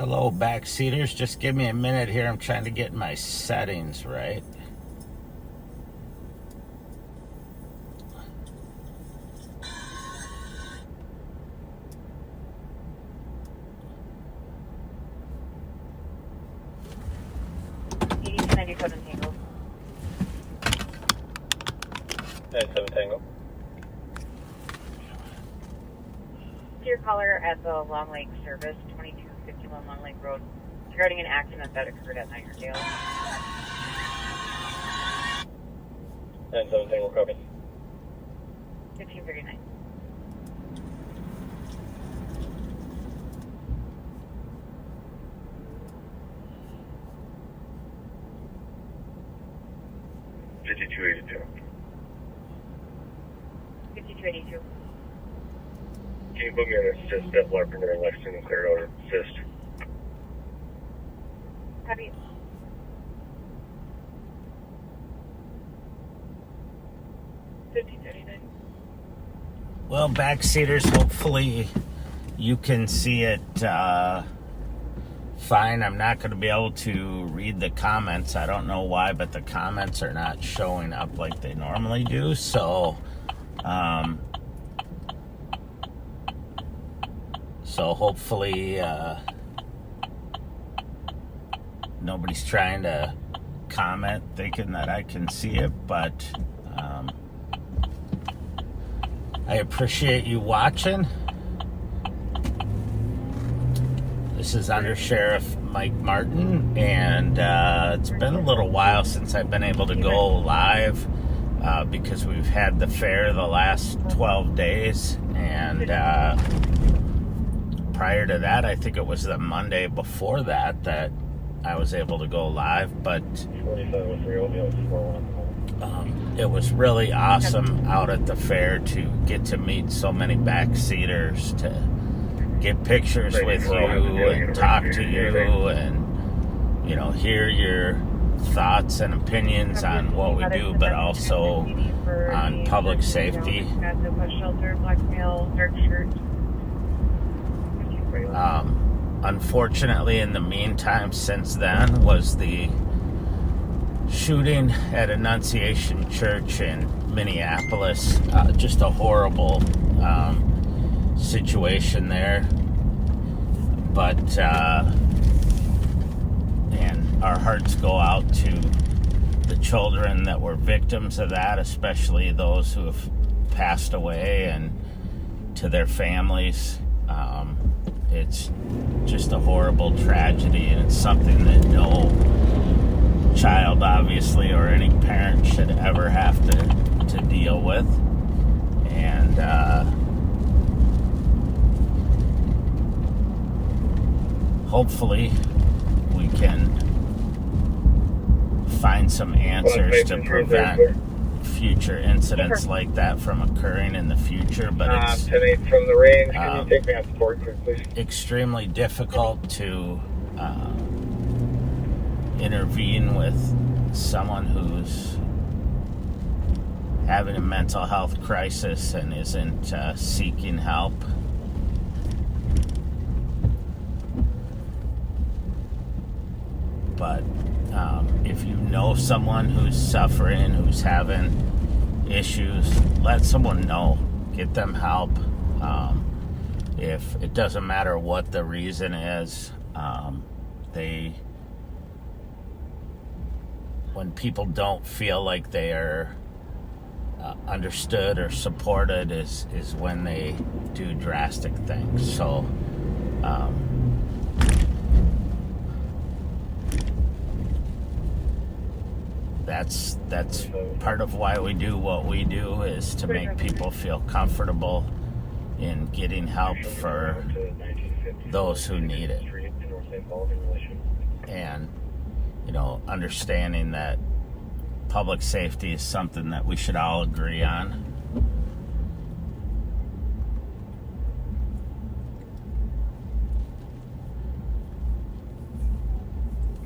Hello, backseaters. Just give me a minute here. I'm trying to get my settings right. Tango. 97 Tango. Dear caller at the Long Lake Service, 2251 Long Lake Road, regarding an accident that occurred at Niagara. 97 Tango, copy. 1539. $52.82. 5282. Can you put me on assist at Larpenteur and Lexington and clear out assist? Copy. Well, backseaters, hopefully you can see it fine. I'm not going to be able to read the comments. I don't know why, but the comments are not showing up like they normally do. So hopefully nobody's trying to comment thinking that I can see it, but I appreciate you watching. This is Under Sheriff Mike Martin, and it's been a little while since I've been able to go live because we've had the fair the last 12 days, and prior to that, I think it was the Monday before that I was able to go live, but it was really awesome out at the fair to get to meet so many backseaters, to get pictures with you and talk to you and, you know, hear your thoughts and opinions on what we do, but also on public safety. Unfortunately, in the meantime, since then, was the shooting at Annunciation Church in Minneapolis. Just a horrible situation there. But, and our hearts go out to the children that were victims of that, especially those who have passed away, and to their families. It's just a horrible tragedy, and it's something that no child, obviously, or any parent should ever have to deal with. And hopefully we can find some answers to prevent future incidents like that from occurring in the future. But it's 10-8 from the range. Can you take me on support, please? Extremely difficult to intervene with someone who's having a mental health crisis and isn't seeking help. But if you know someone who's suffering, who's having issues, let someone know. Get them help. If it doesn't matter what the reason is, when people don't feel like they are understood or supported is when they do drastic things. So that's part of why we do what we do, is to make people feel comfortable in getting help for those who need it. And, you know, understanding that public safety is something that we should all agree on.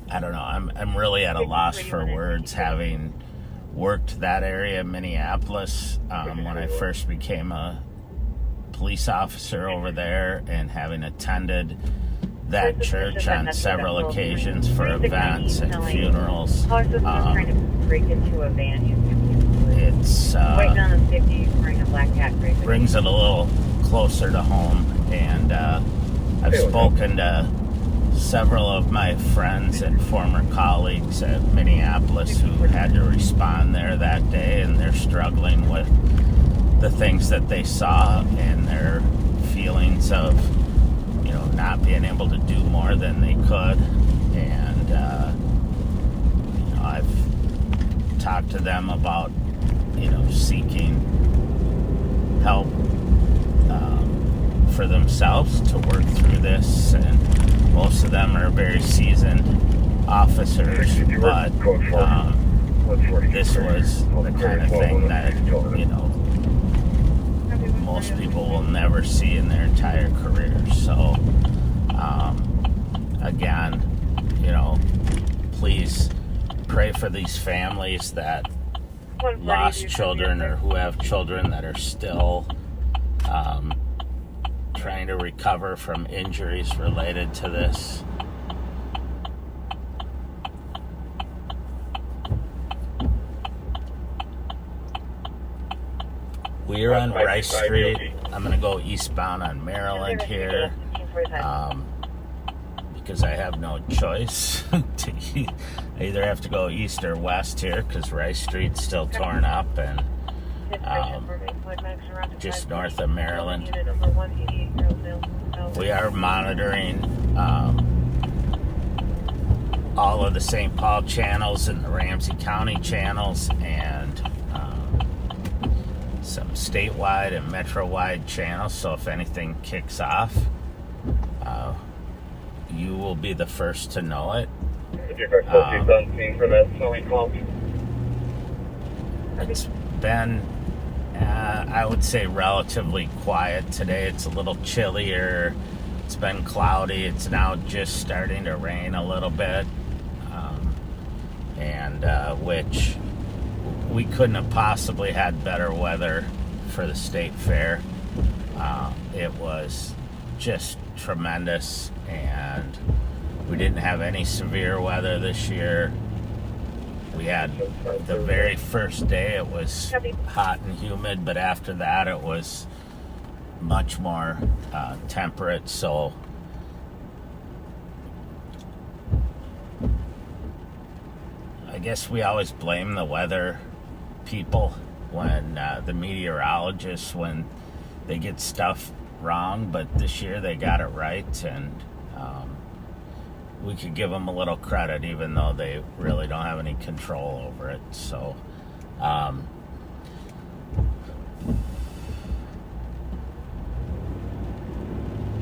I don't know. I'm really at a loss for words, having worked that area in Minneapolis when I first became a police officer over there, and having attended that church on several occasions for events and funerals. Caller system is trying to break into a van using It's waiting on the 50 wearing a black hat. brings it a little closer to home, and I've spoken to several of my friends and former colleagues at Minneapolis who had to respond there that day, and they're struggling with the things that they saw and their feelings of, you know, not being able to do more than they could. And you know, I've talked to them about, you know, seeking help for themselves to work through this, and most of them are very seasoned officers, but this was the kind of thing that, you know, most people will never see in their entire careers. So again, you know, please pray for these families that lost children or who have children that are still trying to recover from injuries related to this. We're on Rice Street. I'm going to go eastbound on Maryland here because I have no choice. I either have to go east or west here because Rice Street's still torn up, and just north of Maryland. We are monitoring all of the St. Paul channels and the Ramsey County channels, and some statewide and metro-wide channels. So if anything kicks off, you will be the first to know it. It's been, I would say, relatively quiet today. It's a little chillier. It's been cloudy. It's now just starting to rain a little bit, which we couldn't have possibly had better weather for the state fair. It was just tremendous, and we didn't have any severe weather this year. We had the very first day, it was hot and humid, but after that it was much more temperate. So I guess we always blame the weather people when the meteorologists, when they get stuff wrong, but this year they got it right, and we could give them a little credit even though they really don't have any control over it. So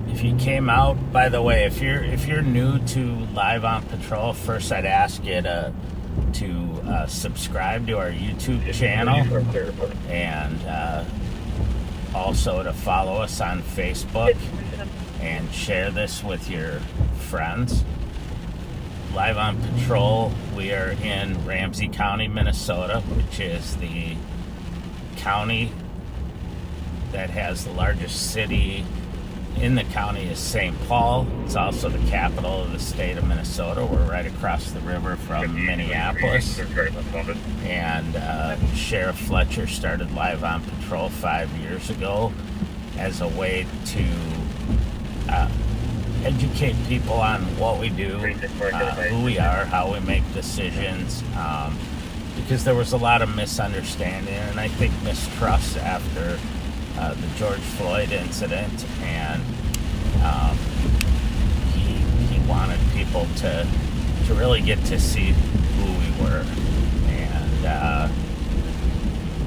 if you came out, by the way, if you're new to Live on Patrol, first I'd ask you to subscribe to our YouTube channel, and also to follow us on Facebook and share this with your friends. Live on Patrol, we are in Ramsey County, Minnesota, which is the county that has the largest city in the county is St. Paul. It's also the capital of the state of Minnesota. We're right across the river from Minneapolis. And Sheriff Fletcher started Live on Patrol 5 years ago as a way to educate people on what we do, who we are, how we make decisions, because there was a lot of misunderstanding and I think mistrust after the George Floyd incident, and he wanted people to really get to see who we were, and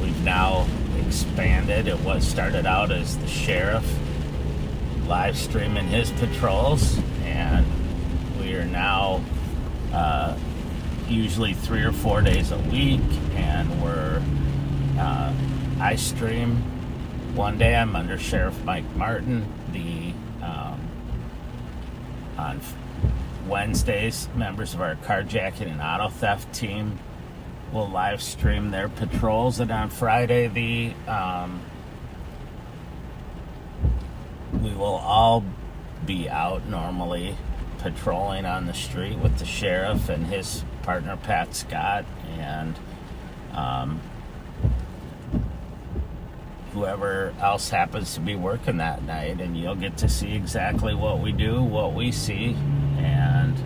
we've now expanded. It was started out as the sheriff live streaming his patrols, and we are now usually 3 or 4 days a week, and I stream. One day I'm under Sheriff Mike Martin. On Wednesdays, members of our carjacking and auto theft team will live stream their patrols, and on Friday we will all be out normally patrolling on the street with the sheriff and his partner Pat Scott and whoever else happens to be working that night, and you'll get to see exactly what we do, what we see, and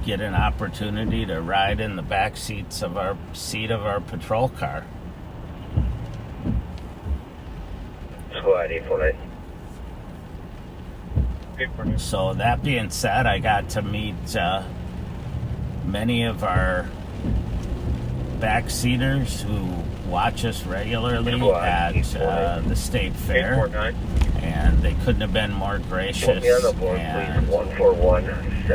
get an opportunity to ride in the back seat of our patrol car. Squad 849. So that being said, I got to meet many of our backseaters who watch us regularly at the state fair, 849. and they couldn't have been more gracious and 141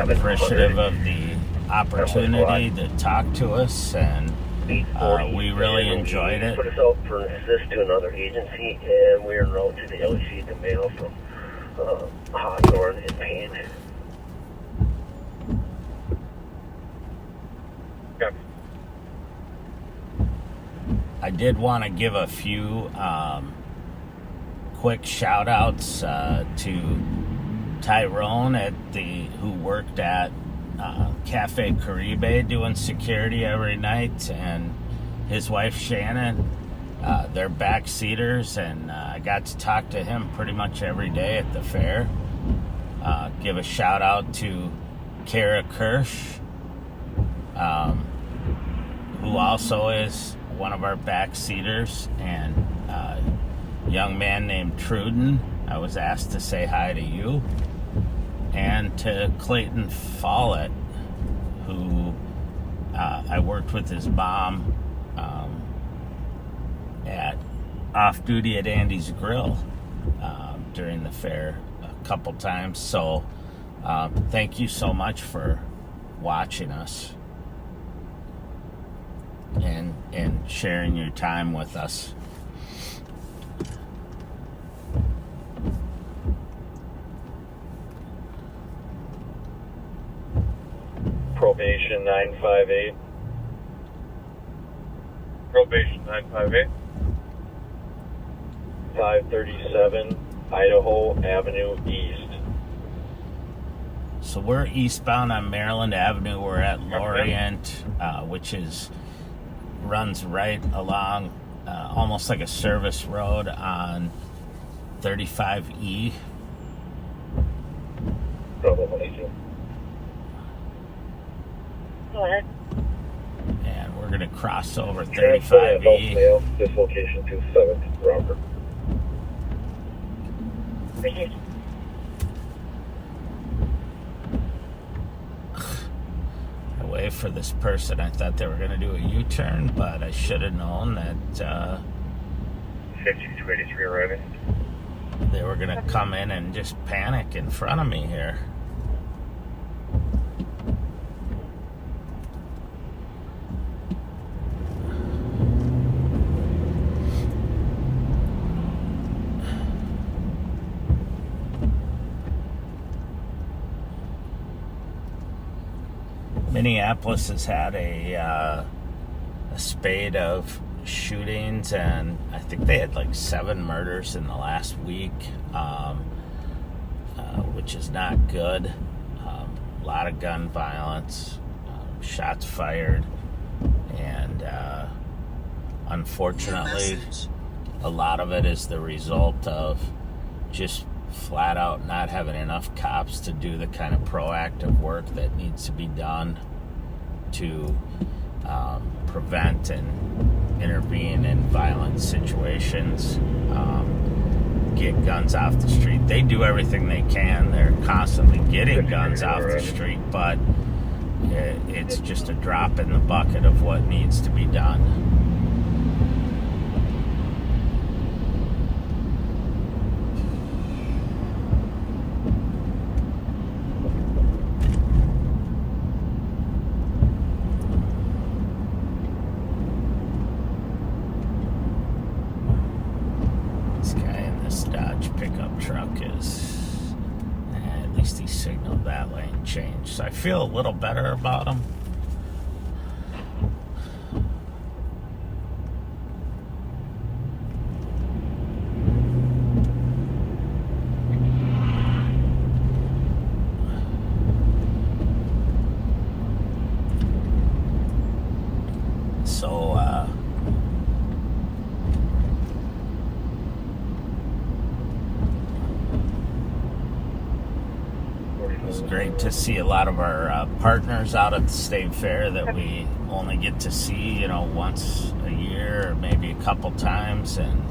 appreciative of the opportunity to talk to us, and we really enjoyed it. Put us out for an assist to another agency, and we're en route to the LG to mail from Hawthorne and Payne. I did want to give a few quick shout outs to Tyrone who worked at Cafe Caribe doing security every night, and his wife Shannon. They're backseaters, and I got to talk to him pretty much every day at the fair. Give a shout out to Kara Kirsch, who also is one of our backseaters, and a young man named Truden. I was asked to say hi to you. And to Clayton Follett, who I worked with his mom at off-duty at Andy's Grill during the fair a couple times. So thank you so much for watching us and sharing your time with us. Probation 958. Probation 958. 537 Idaho Avenue East. So we're eastbound on Maryland Avenue. We're at Lorient, which runs right along, almost like a service road on 35E. Probably. Go ahead. And we're going to cross over 35E. This location to 7th Robert. I waved for this person. I thought they were going to do a U-turn, but I should have known that 5283 arriving. they were going to come in and just panic in front of me here. Minneapolis has had a spate of shootings, and I think they had like 7 murders in the last week, which is not good. A lot of gun violence, shots fired, and unfortunately, a lot of it is the result of just flat out not having enough cops to do the kind of proactive work that needs to be done to prevent and intervene in violent situations, get guns off the street. They do everything they can. They're constantly getting guns off the street, but it's just a drop in the bucket of what needs to be done. At least he signaled that lane change, so I feel a little better about him. great to see a lot of our partners out at the state fair that we only get to see, once a year or maybe a couple times, and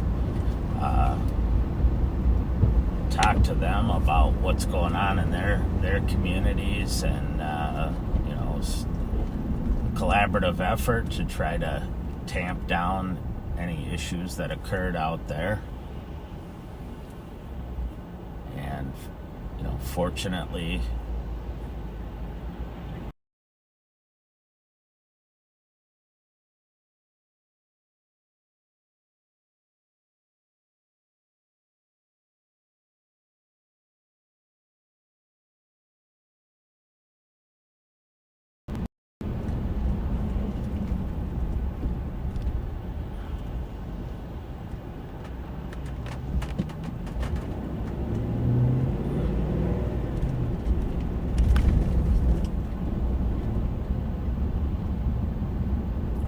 talk to them about what's going on in their communities, and it's a collaborative effort to try to tamp down any issues that occurred out there. And fortunately,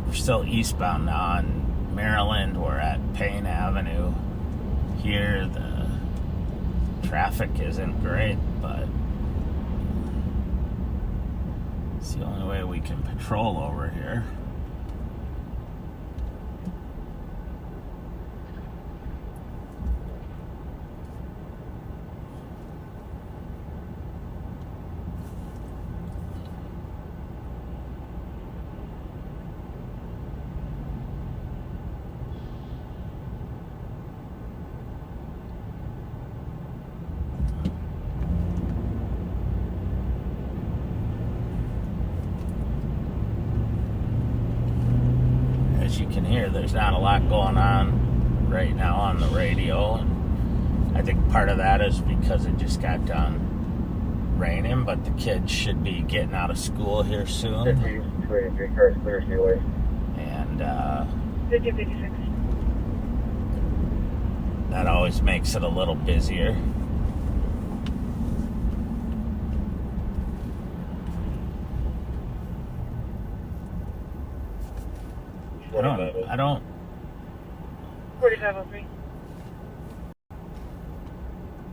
we're still eastbound now in Maryland. We're at Payne Avenue. Here, the traffic isn't great, but it's the only way we can patrol over here. As you can hear, there's not a lot going on right now on the radio, and I think part of that is because it just got done raining, but the kids should be getting out of school here soon. 53 cars clear, stay away. And 5056. that always makes it a little busier. I don't 4503.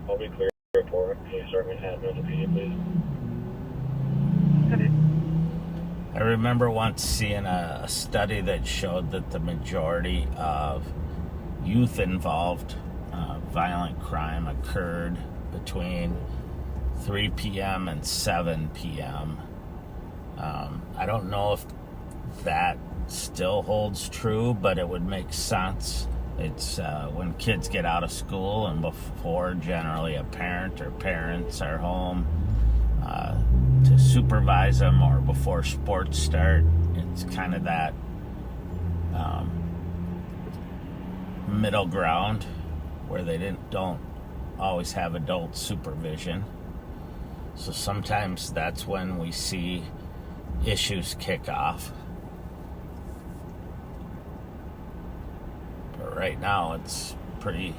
I'll be clear for Can you start Manhattan on the PD, please? Okay. I remember once seeing a study that showed that the majority of youth-involved violent crime occurred between 3 p.m. and 7 p.m. I don't know if that still holds true, but it would make sense. It's when kids get out of school and before generally a parent or parents are home to supervise them, or before sports start. It's kind of that middle ground where they don't always have adult supervision. So sometimes that's when we see issues kick off. But right now it's pretty,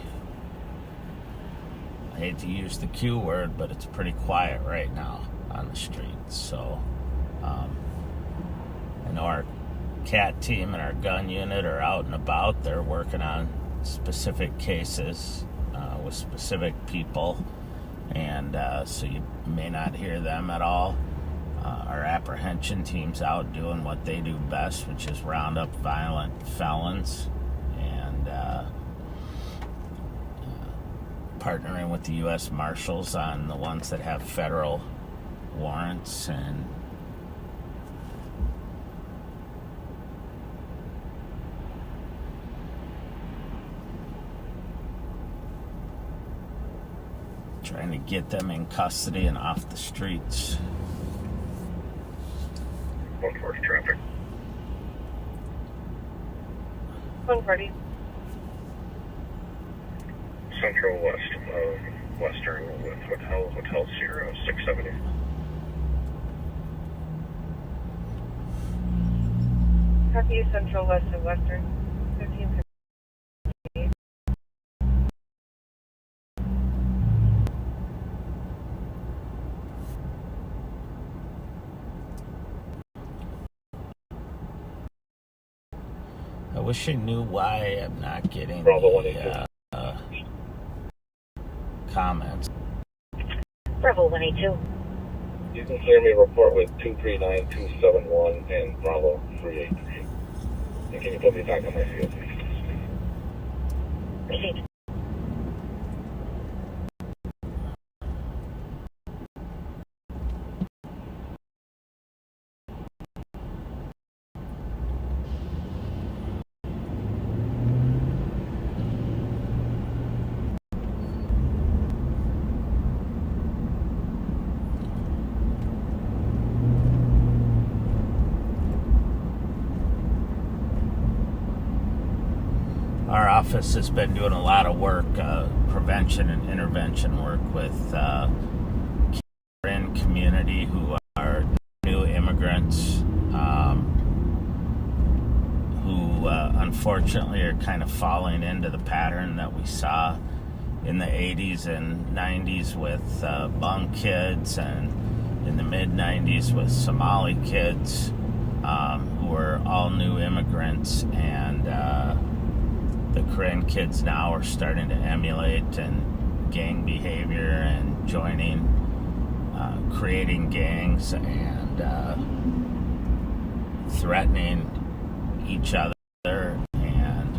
I hate to use the Q word, but it's pretty quiet right now on the streets. So I know our CAT team and our gun unit are out and about. They're working on specific cases with specific people, and so you may not hear them at all. Our apprehension team's out doing what they do best, which is round up violent felons, and partnering with the U.S. Marshals on the ones that have federal warrants, and trying to get them in custody and off the streets. 140 traffic. 140. Central West, Western with Hotel Sierra 670. Copy Central West of Western 1550. I wish I knew why I'm not getting Bravo the comments. Bravo 182. You can clear me a report with 239271 and Bravo 383. And can you put me back on my field, please? Received. Our office has been doing a lot of work, prevention and intervention work with in community who are new immigrants who unfortunately are kind of falling into the pattern that we saw in the 80s and 90s with Hmong kids, and in the mid-90s with Somali kids who were all new immigrants, and the Korean kids now are starting to emulate and gang behavior and joining, creating gangs and threatening each other, and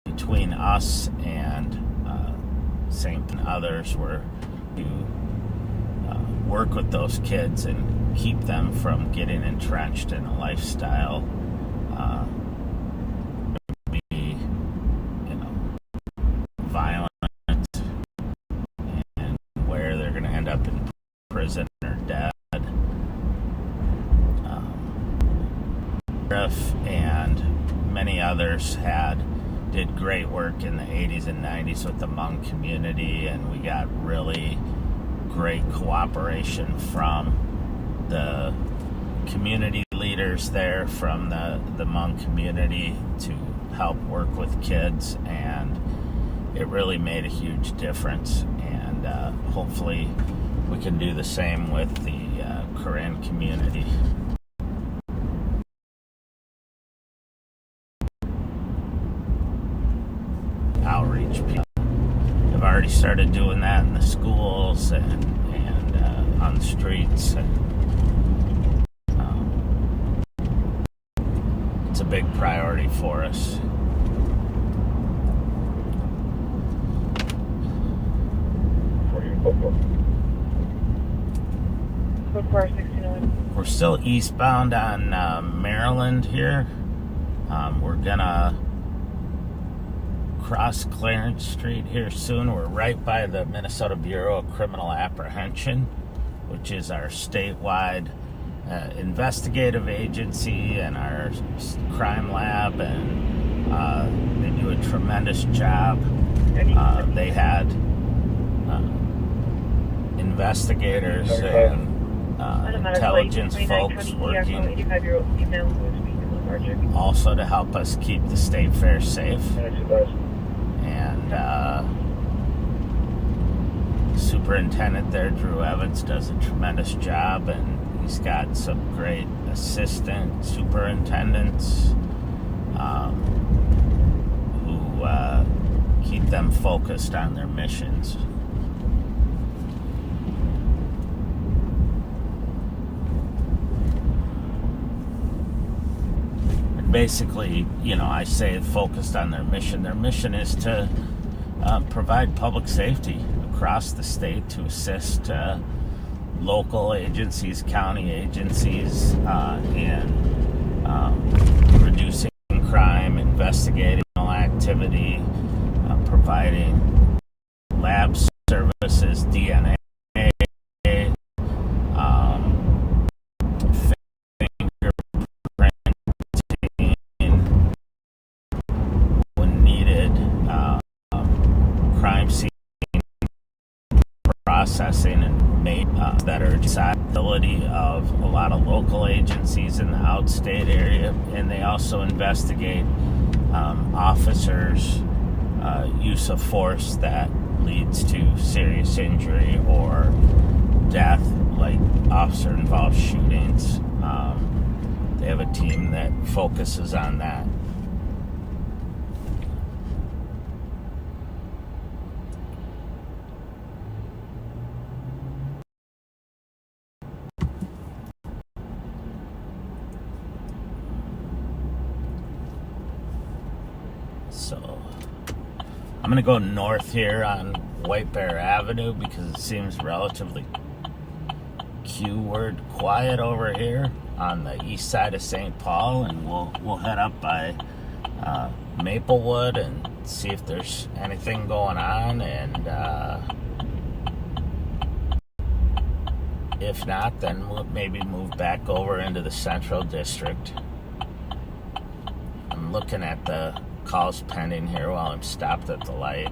between us and Saint and others were to work with those kids and keep them from getting entrenched in a lifestyle, violent, and where they're going to end up in prison or dead. Sheriff and many others did great work in the 80s and 90s with the Hmong community, and we got really great cooperation from the community leaders there, from the Hmong community, to help work with kids, and it really made a huge difference. And hopefully we can do the same with the Korean community. Outreach people have already started doing that in the schools and on the streets, and it's a big priority for us. We're still eastbound on Maryland here. We're gonna cross Clarence Street here soon. We're right by the Minnesota Bureau of Criminal Apprehension, which is our statewide investigative agency and our crime lab, and they do a tremendous job. They had investigators and intelligence folks working also to help us keep the state fair safe. And superintendent there, Drew Evans, does a tremendous job, and he's got some great assistant superintendents who keep them focused on their missions. Basically, I say focused on their mission. Their mission is to provide public safety across the state, to assist local agencies, county agencies in reducing crime, investigating activity, providing lab services, DNA, processing, and made that are accessibility of a lot of local agencies in the outstate area. And they also investigate officers' use of force that leads to serious injury or death, like officer-involved shootings. They have a team that focuses on that. So I'm gonna go north here on White Bear Avenue because it seems relatively Q-word quiet over here on the east side of St. Paul, and we'll head up by Maplewood and see if there's anything going on, and if not, then we'll maybe move back over into the Central District. I'm looking at the calls pending here while I'm stopped at the light.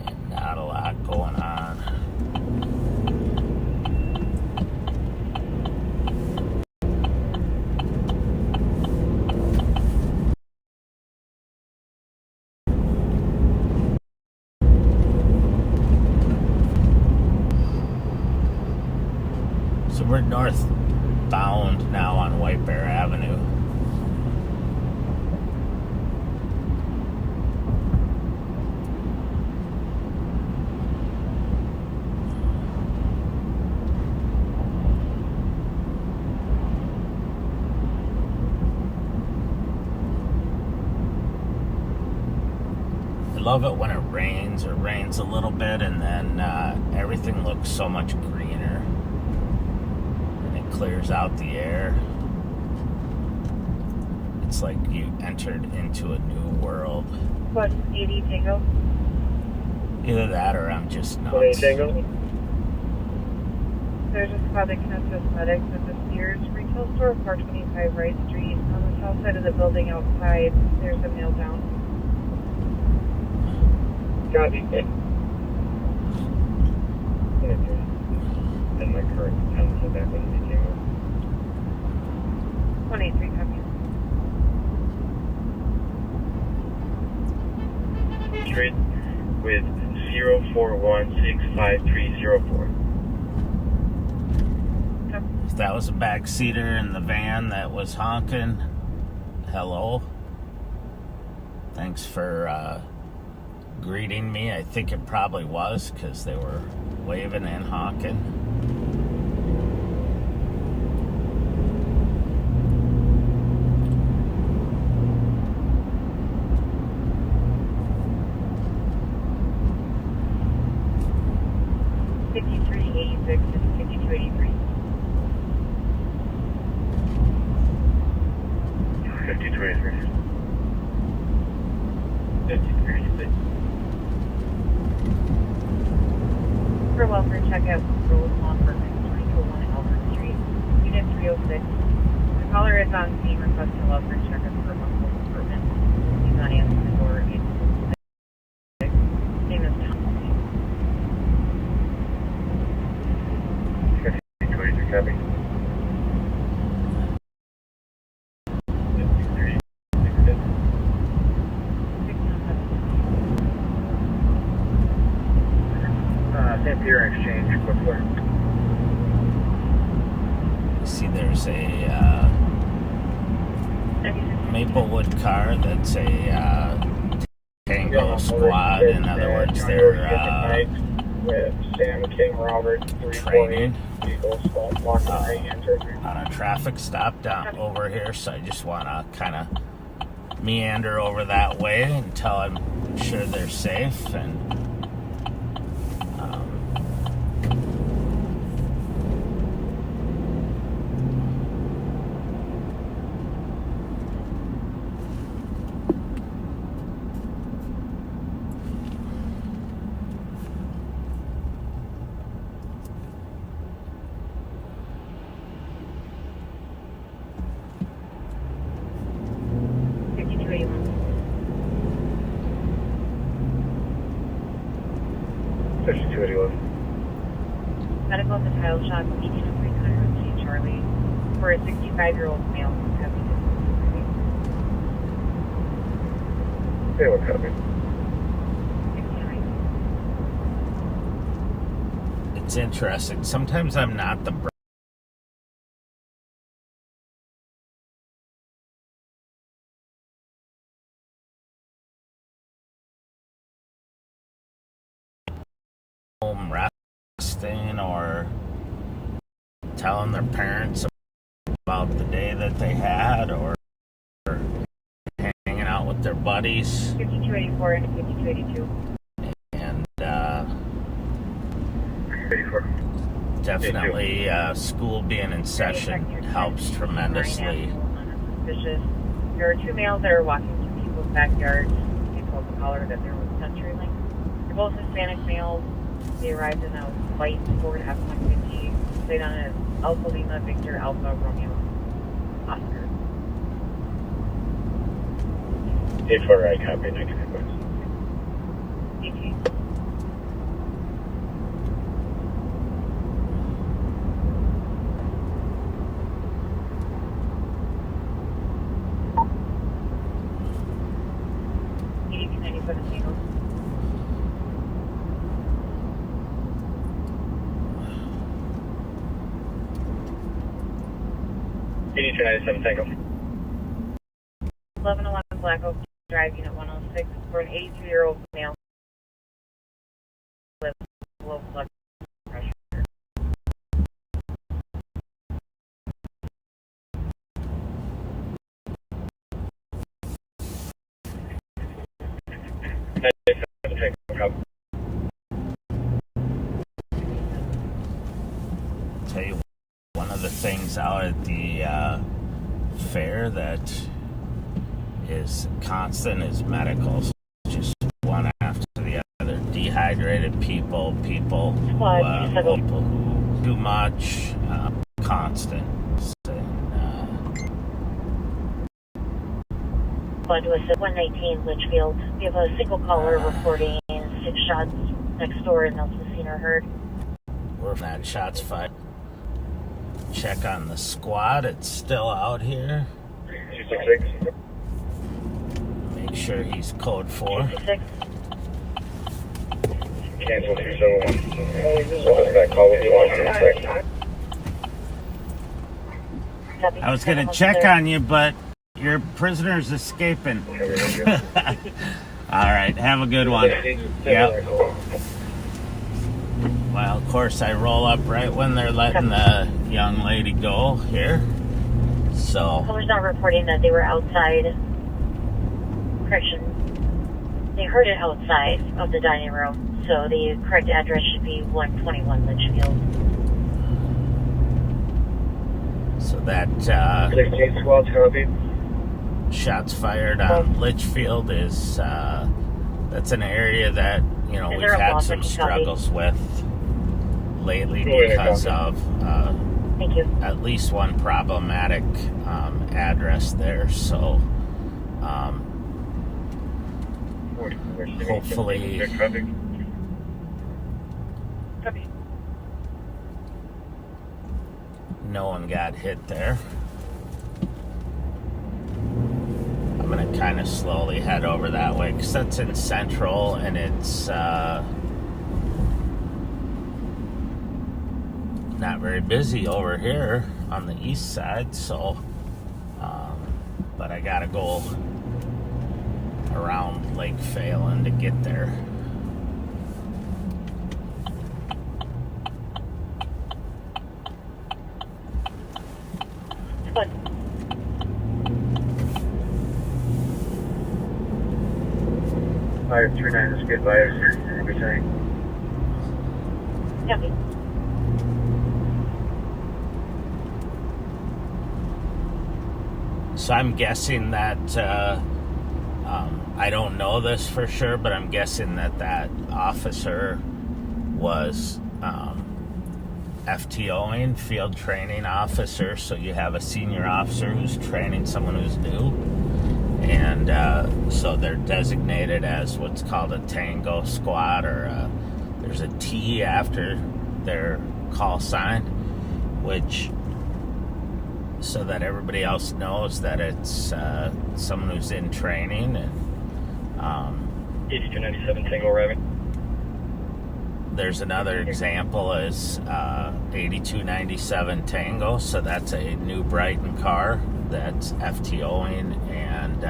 And not a lot going on. So we're northbound now on White Bear Avenue. I love it when it rains or rains a little bit, and then everything looks so much greener. Clears out the air. It's like you entered into a new world. What, 80 Tango? Either that or I'm just nuts. 20 Tango? There's a spot that connects Cosmetics at the Sears retail store, 425 Wright Street. On the south side of the building outside, there's a mail down. Copy. And my current time so back when it came 183 copy. Street with 041650304. If that was a backseater in the van that was honking, hello. Thanks for greeting me. I think it probably was because they were waving and honking. For welfare checkout, Rose Law Firm, 2201 Albert Street, Unit 306. The caller is on scene requesting welfare checkup for a monthly apartment. He's not answering the door. His name is Tom. 23 copy. 53. St. Pierre Exchange, quickly. See, there's a Maplewood car that's a Tango squad. In other words, they're with Sam King Robert training on on a traffic stop down over here. So I just want to kind of meander over that way until I'm sure they're safe. And medical at the tile shop, 1803 St. Charlie, for a 65-year-old male who's having Hey, what copy? it's interesting. Sometimes I'm not the home resting or telling their parents about the day that they had, or hanging out with their buddies. 5284 and 5282. And 84. definitely school being in session helps tremendously. Suspicious. There are 2 males that are walking through people's backyards. They told the caller that there was CenturyLink. They're both Hispanic males. They arrived in a white Ford F-150, played on an Alpha Lima Victor Alpha Romeo Oscar. 84 right, copy, 95 bucks. DT. Tango. 8297 Tango. 1111 Black Oak Drive, Unit 106, for an 82-year-old male with low blood pressure. Tell you, one of the things out at the fair that is constant is medicals. Just one after the other. Dehydrated people who do much, constant. Blood was at 119 Litchfield. We have a single caller reporting 6 shots next door in Nelson Senior Herd. We're at shots fired. Check on the squad. It's still out here. 266. Make sure he's code 4. 266. Cancel 271. So that call will be on for a second. I was going to check on you, but your prisoner's escaping. All right, have a good one. Yep. Well, of course, I roll up right when they're letting the young lady go here. So. Caller's not reporting that they were outside. Correction. They heard it outside of the dining room, so the correct address should be 121 Litchfield. So that 16 squads, copy. shots fired on Litchfield is that's an area that we've had some struggles with lately because of Thank you. at least one problematic address there. So hopefully Copy. no one got hit there. I'm going to kind of slowly head over that way because that's in Central and it's not very busy over here on the east side. So, but I got to go around Lake Phelan to get there. Good. Fire 39 is good buyers. Returning. Copy. So I'm guessing that I don't know this for sure, but I'm guessing that officer was FTOing, field training officer. So you have a senior officer who's training someone who's new, and so they're designated as what's called a tango squad, or there's a T after their call sign, which so that everybody else knows that it's someone who's in training. And 8297 Tango arriving. There's another example is 8297 Tango, so that's a New Brighton car that's FTOing, and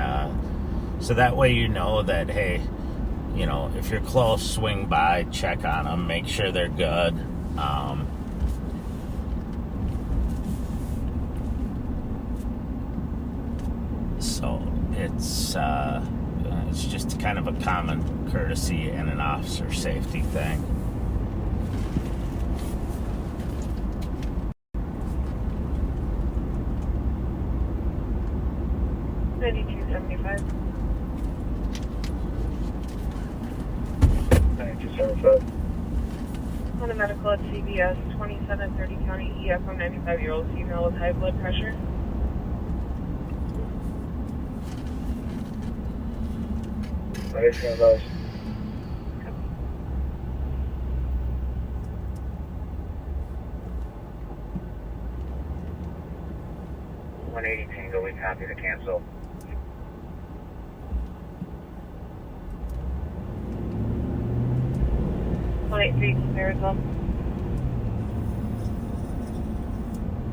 so that way you know that, hey, if you're close, swing by, check on them, make sure they're good. it's just kind of a common courtesy and an officer safety thing. $92.75. 9275. On a medical at CVS, 2730 County EF, a 95-year-old female with high blood pressure. Nice, nice. Tango, we copy to cancel. Three Marysville.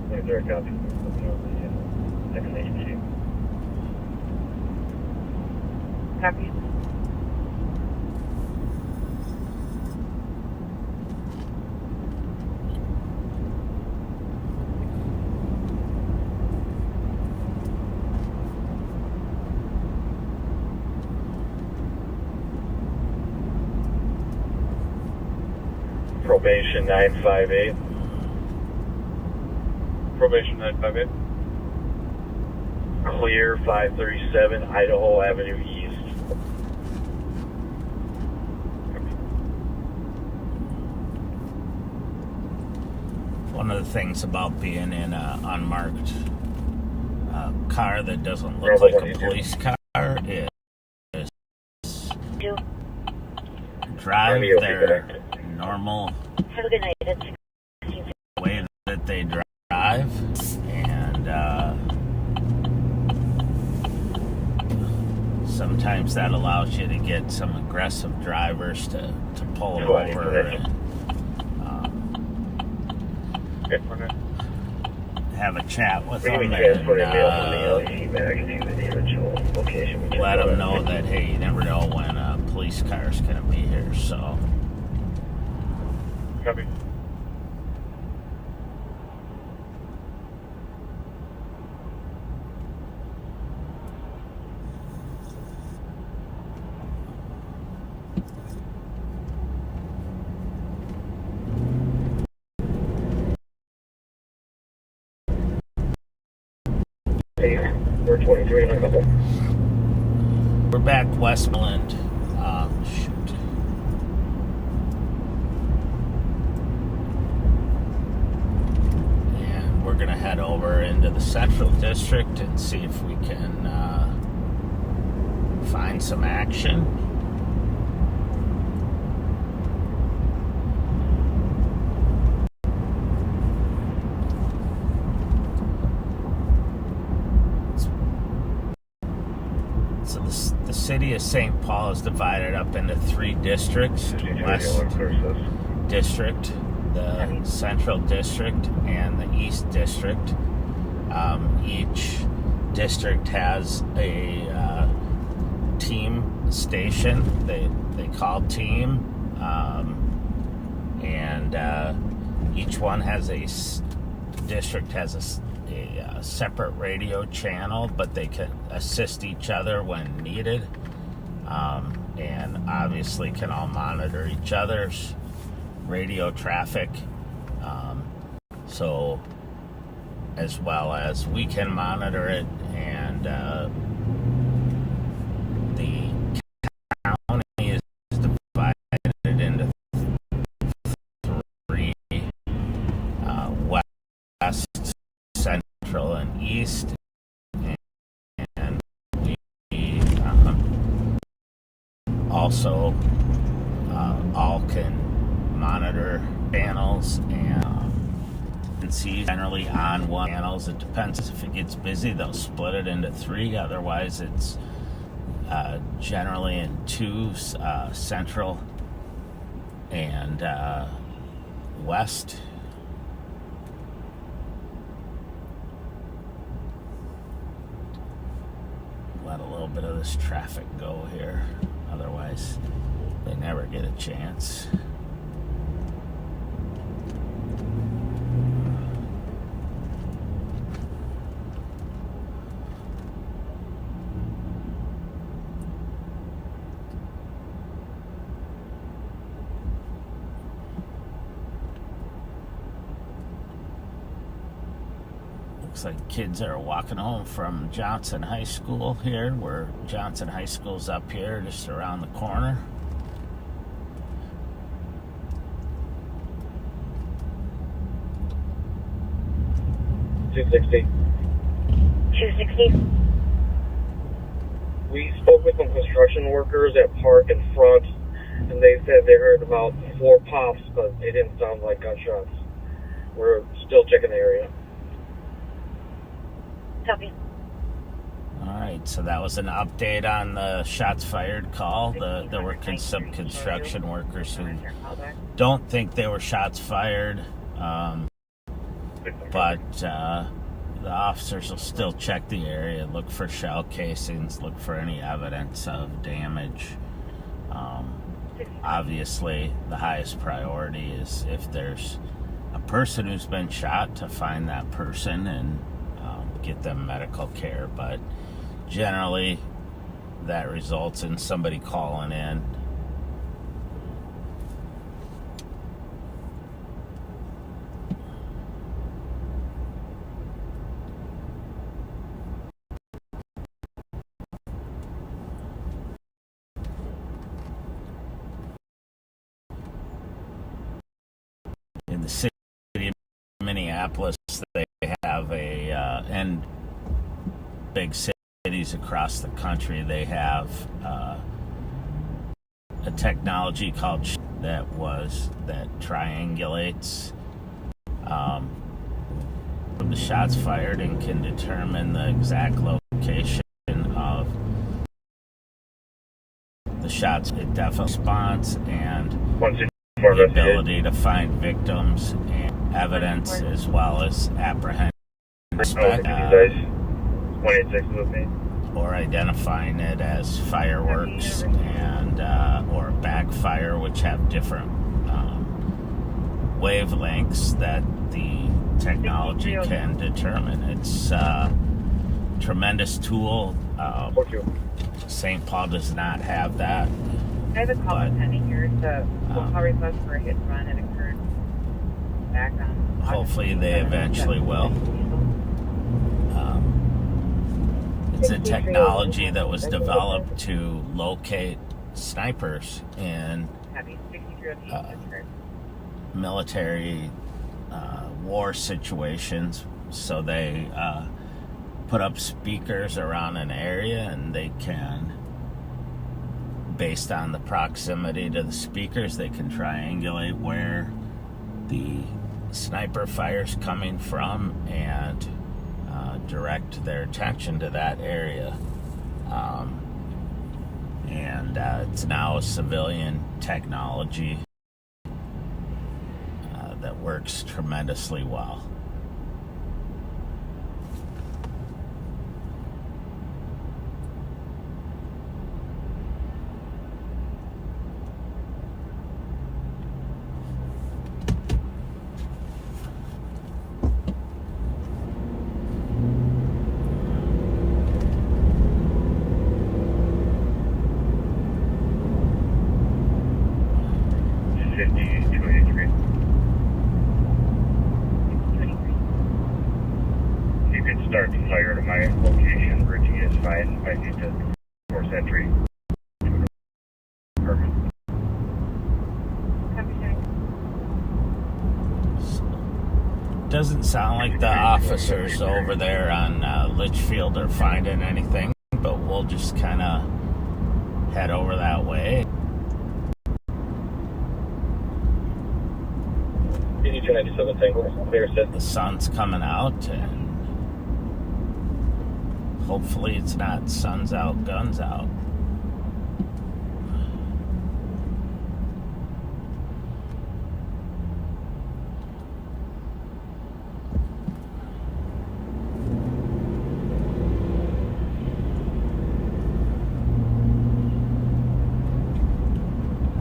There, copy. Second agency. Copy. Probation 958. Probation 958. Clear 537 Idaho Avenue East. One of the things about being in an unmarked car that doesn't look Bravo like a 22. police car is Do. drive Army will be their connected. normal Have a good night. It's way that they drive, and sometimes that allows you to get some aggressive drivers to pull Right, over right. and have a chat with We them can transport and a mail from the LEC magazine to the original location. We let can them know that, hey, you never know when a police car is going to be here, so. Copy. Hey, we're 23 in a couple. We're back Westmoreland. Shoot. And we're going to head over into the Central District and see if we can find some action. So the city of St. Paul is divided up into three districts: the West District, the Central District, and the East District. Each district has a team station. They call team, and each one has district has a separate radio channel, but they can assist each other when needed, and obviously can all monitor each other's radio traffic, so as well as we can monitor it, and the county is divided into three: West, Central, and East, and we also all can monitor channels and see generally on one channels. It depends if it gets busy, they'll split it into three. Otherwise, it's generally in two: Central and West. Let a little bit of this traffic go here, otherwise they never get a chance. Looks like kids are walking home from Johnson High School here, where Johnson High School's up here, just around the corner. $260. 260. We spoke with some construction workers at Park in front, and they said they heard about 4 pops, but they didn't sound like gunshots. We're still checking the area. Copy. All right, so that was an update on the shots fired call. There were some construction workers who don't think they were shots fired, but the officers will still check the area, look for shell casings, look for any evidence of damage. Obviously, the highest priority is if there's a person who's been shot, to find that person and get them medical care. But generally, that results in somebody calling in. In the city of Minneapolis, they have and big cities across the country, they have a technology called that triangulates the shots fired and can determine the exact location of the shots. It definitely responds and the ability to find victims and evidence, as well as apprehend or identifying it as fireworks and or backfire, which have different wavelengths that the technology can determine. It's a tremendous tool. St. Paul does not have that. I have a call pending here. It's a call request for a hit and run. It occurred back on. Hopefully, they eventually will. It's a technology that was developed to locate snipers in military war situations. So they put up speakers around an area, and they can, based on the proximity to the speakers, they can triangulate where the sniper fire's coming from and direct their attention to that area. And it's now a civilian technology that works tremendously well. Start to fire to my location. Bridging is fine. I need to force entry. Perfect. Doesn't sound like the officers over there on Litchfield are finding anything, but we'll just kind of head over that way. PD-297 Tango, clear set. The sun's coming out, and hopefully it's not sun's out, guns out.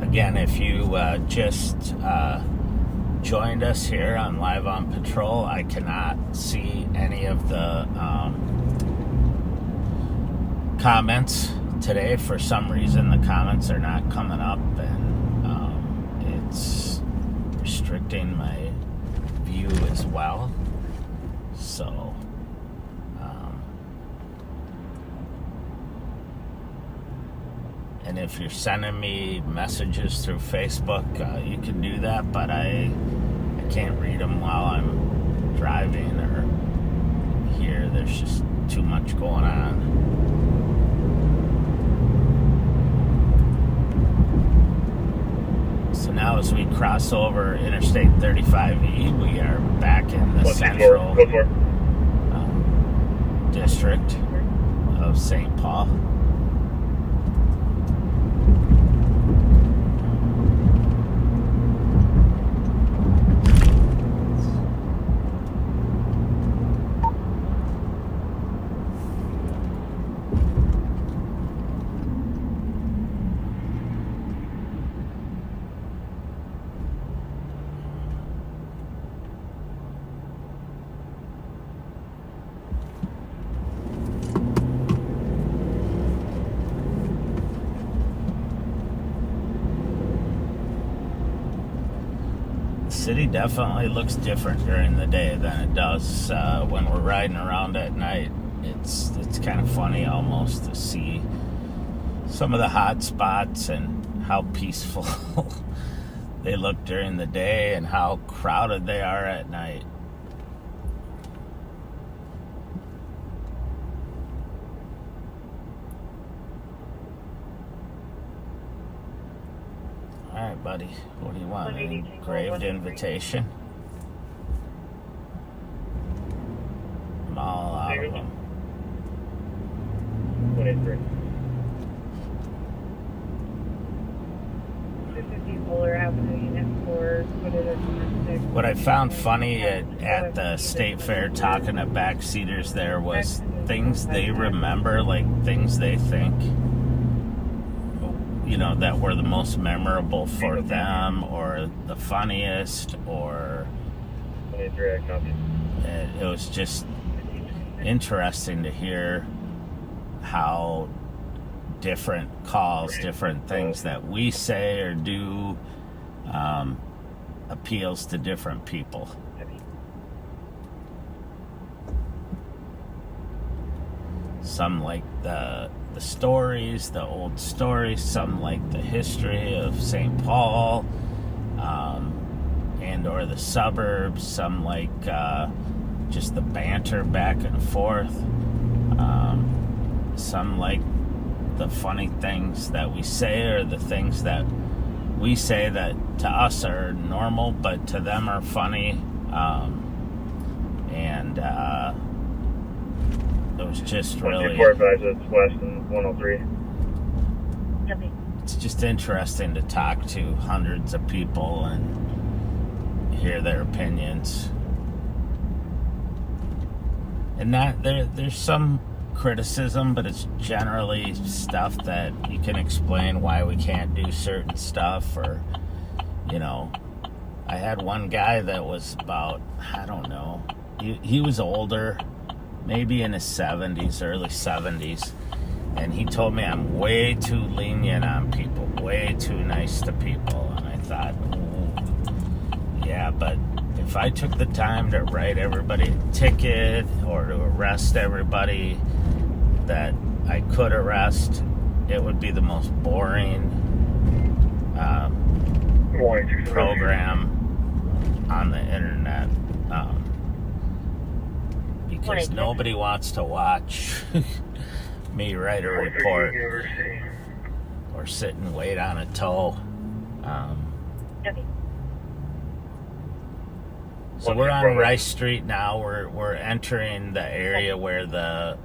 Again, if you just joined us here on Live on Patrol, I cannot see any of the comments today. For some reason, the comments are not coming up, and it's restricting my view as well. So And if you're sending me messages through Facebook, you can do that, but I can't read them while I'm driving or here. There's just too much going on. So now as we cross over Interstate 35E, we are back in the central district of St. Paul. City definitely looks different during the day than it does when we're riding around at night. It's kind of funny almost to see some of the hot spots and how peaceful they look during the day and how crowded they are at night. All right, buddy. What do you want? An engraved invitation? I'm all out of them. 23. 250 Fuller Avenue, Unit 4, put it at 6. What I found funny at the state fair talking to backseaters there was things they remember, like things they think, you know, that were the most memorable for them or the funniest, or 23, I copy. it was just interesting to hear how different calls, different things that we say or do appeals to different people. Some like the stories, the old stories, some like the history of St. Paul and or the suburbs, some like just the banter back and forth, some like the funny things that we say or the things that we say that to us are normal but to them are funny, and it was just really, 145 it's west and 103. it's just interesting to talk to hundreds of people and hear their opinions. And not there's some criticism, but it's generally stuff that you can explain why we can't do certain stuff. Or, you know, I had one guy that was about, I don't know, he was older, maybe in his 70s, early 70s, and he told me I'm way too lenient on people, way too nice to people. And I thought, ooh, yeah, but if I took the time to write everybody a ticket or to arrest everybody that I could arrest, it would be the most boring program on the internet, because nobody wants to watch me write a report or sit and wait on a tow. So we're on Rice Street now. We're entering the area where the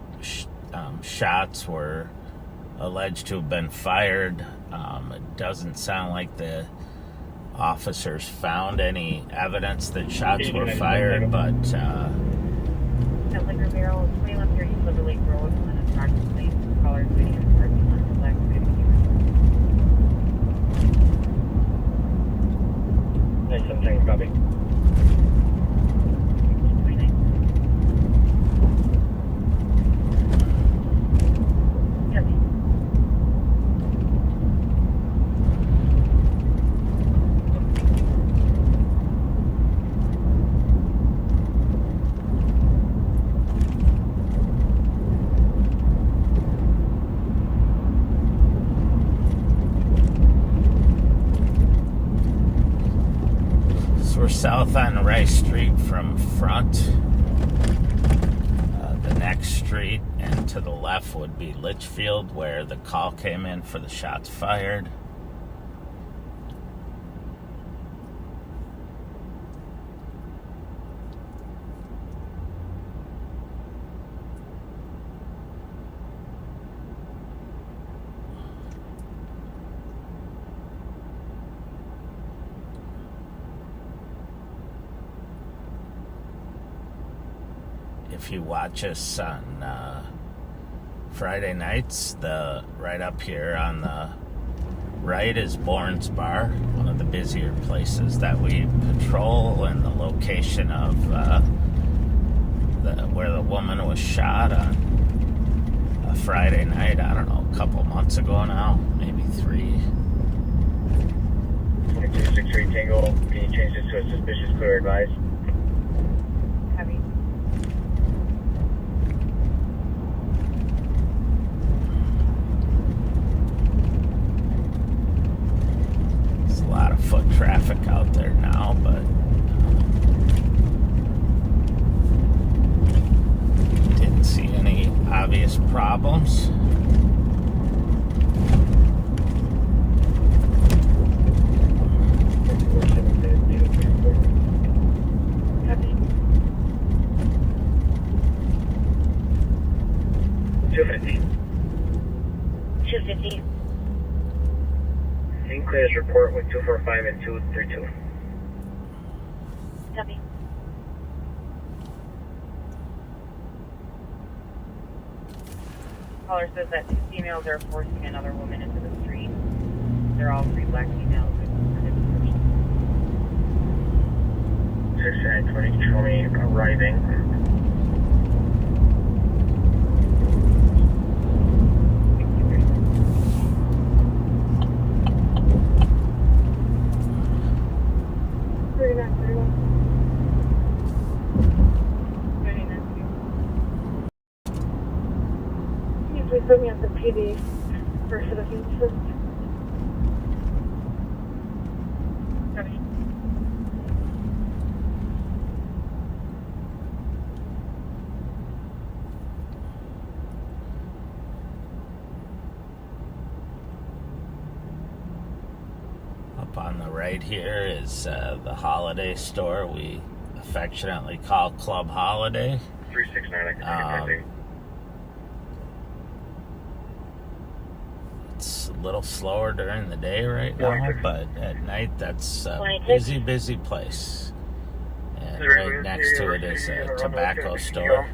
shots were alleged to have been fired. It doesn't sound like the officers found any evidence that shots were fired, but That liquor barrel is 2130 Silver Lake Road, and then approximately callers waiting in the parking lot for Black Friday. 917, copy. we're south on Rice Street from Front. The next street and to the left would be Litchfield, where the call came in for the shots fired. If you watch us on Friday nights, right up here on the right is Bourne's Bar, one of the busier places that we patrol, and the location of where the woman was shot on a Friday night, I don't know, a couple months ago now, maybe 3. 2263 Tango, can you change this to a suspicious clear advice? Heavy. There's a lot of foot traffic out there now, but didn't see any obvious problems. Heavy. 250. 250. Sinclair's report with 245 and 232. Copy. Caller says that 2 females are forcing another woman into the street. They're all 3 black females. 6920, show me arriving. Please put me at the PD for citizens. Heavy. Up on the right here is the Holiday store we affectionately call Club Holiday. 369, I can take it. It's a little slower during the day right now, but at night that's a 26. busy place. And right next to it is a tobacco store.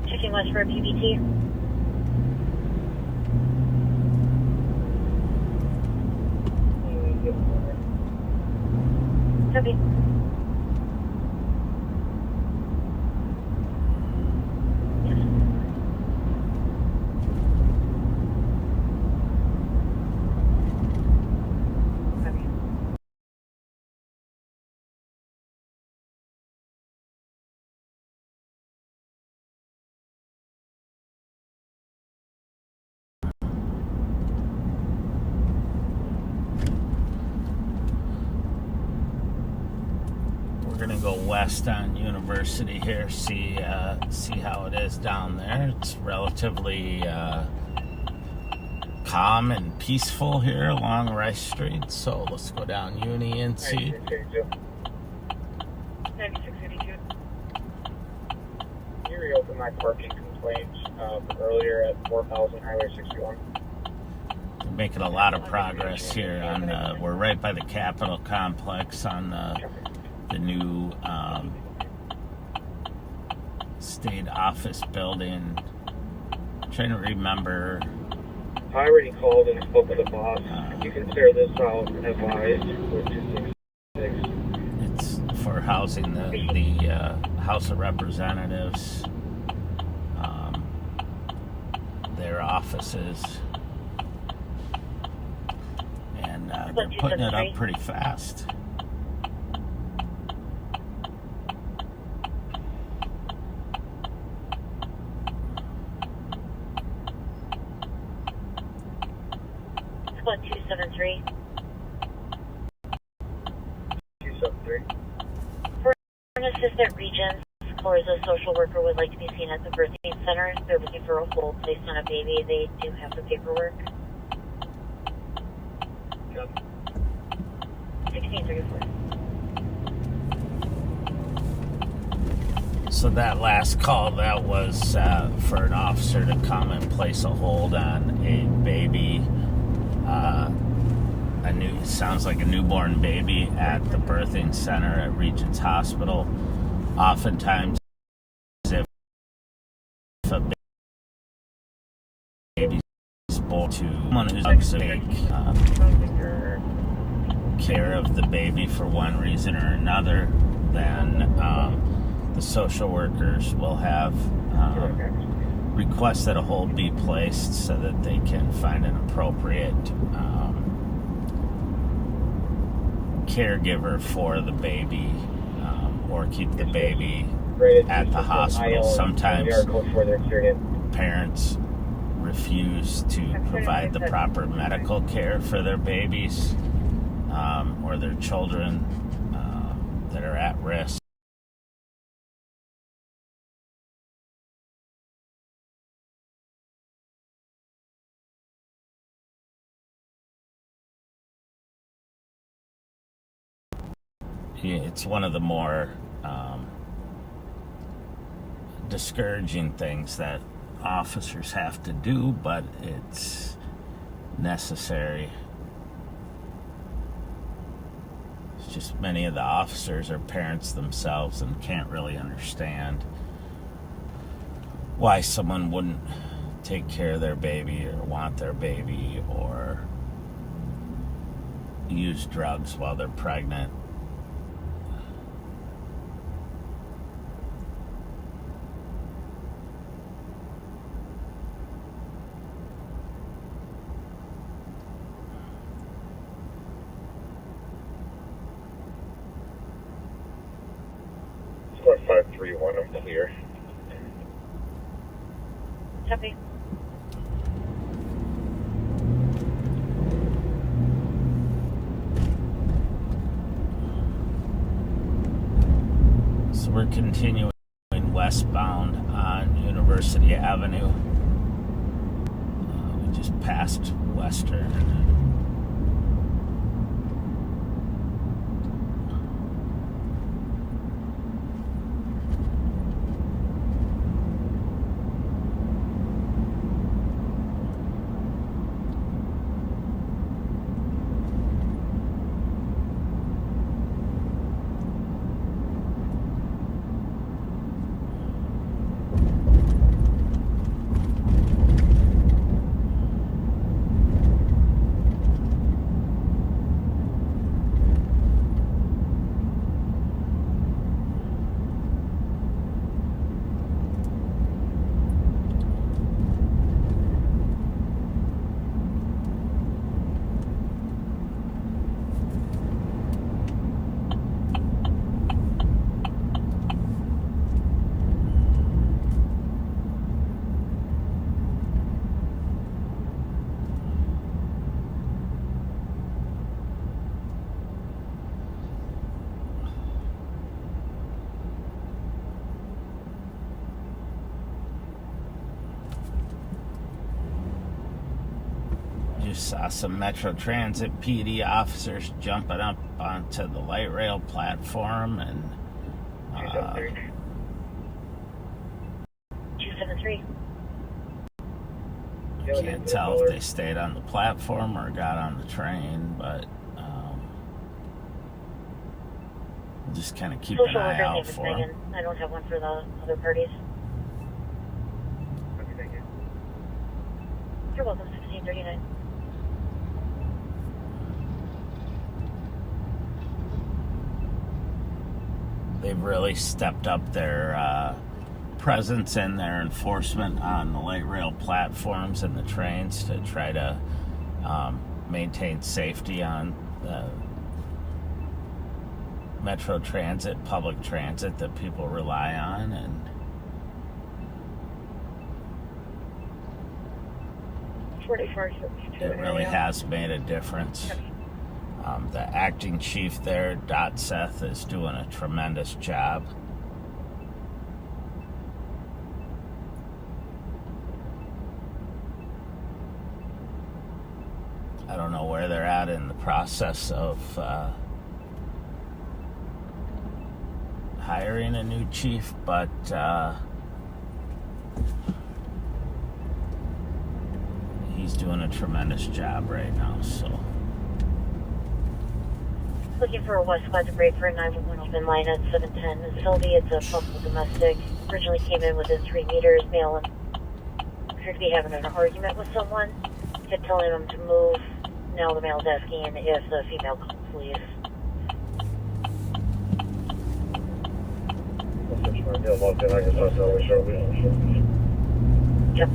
Checking west for a PBT. Copy. Heavy. We're gonna go west on University here, see how it is down there. It's relatively calm and peaceful here along Rice Street. So let's go down Uni and see. 9682. Can you reopen my parking complaint from earlier at 4000 Highway 61? We're making a lot of progress here on we're right by the Capitol complex on the new state office building. I'm trying to remember. I already called and spoke with the boss. If you can clear this out, advised with 266. It's for housing the House of Representatives, their offices, and they're putting it up pretty fast. 273. 273. For an assistant Regents, or as a social worker would like to be seen at the birthing center, they're looking for a hold placed on a baby. They do have the paperwork. 1634. So that last call, that was for an officer to come and place a hold on a baby, sounds like a newborn baby at the birthing center at Regents Hospital. Oftentimes, if a baby is born to someone who's going to take care of the baby for one reason or another, then the social workers will have request that a hold be placed so that they can find an appropriate caregiver for the baby, or keep the baby at the hospital. Sometimes parents refuse to provide the proper medical care for their babies or their children that are at risk. It's one of the more discouraging things that officers have to do, but it's necessary. It's just many of the officers are parents themselves and can't really understand why someone wouldn't take care of their baby or want their baby or use drugs while they're pregnant. Star 531, I'm clear. Copy. So we're continuing westbound on University Avenue. We just passed Western. Just saw some Metro Transit PD officers jumping up onto the light rail platform and 273. I can't tell if they stayed on the platform or got on the train, but just kind of keep an Social eye worker's out name is for them. Megan. I don't have one for the other parties. Okay, thank you. You're welcome. 1639. They've really stepped up their presence and their enforcement on the light rail platforms and the trains to try to maintain safety on the Metro Transit, public transit that people rely on. And 4452. It really has made a difference. The acting chief there, Dot Seth, is doing a tremendous job. I don't know where they're at in the process of hiring a new chief, but he's doing a tremendous job right now, so. Looking for a West Squad to break for a 911 open line at 710. Sylvie, it's a possible domestic. Originally came in within 3 meters, male, and appeared to be having an argument with someone. Kept telling him to move. Now the male's asking if the female calls police. Yep.